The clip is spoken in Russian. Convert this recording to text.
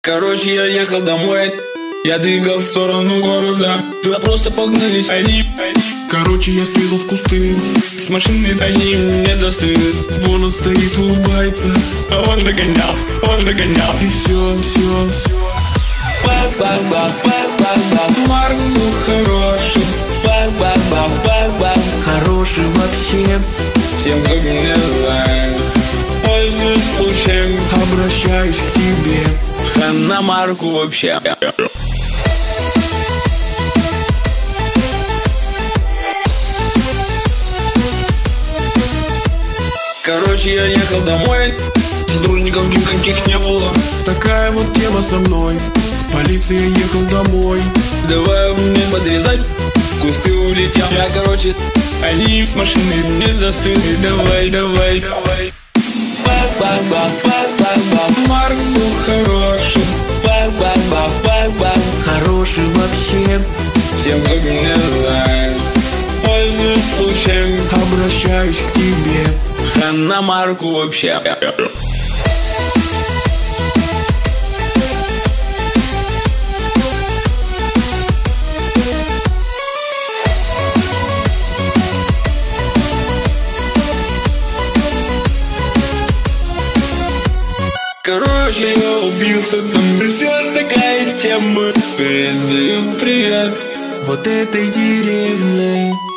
Короче, я ехал домой, я двигал в сторону города. Туда просто погнались они. Короче, я слезал в кусты. С машины они не достают. Вон он стоит, улыбается. А он догонял. И все. Марк был хороший. Хороший вообще. Всем, кто меня знает, пользуюсь случаем, Обращаюсь к тебе. хана Марку вообще. Короче, я ехал домой, сотрудников никаких не было. Такая вот тема со мной. С полицией ехал домой. Давай мне подрезать, в кусты улетел. Я, короче, они с машины не достают. Давай. Марк был хороший. Хороший вообще. Всем, кто меня знает, пользуюсь случаем, Обращаюсь к тебе. хана Марку вообще. Короче, я убился там, и все такая тема. Передаю привет Вот этой деревней.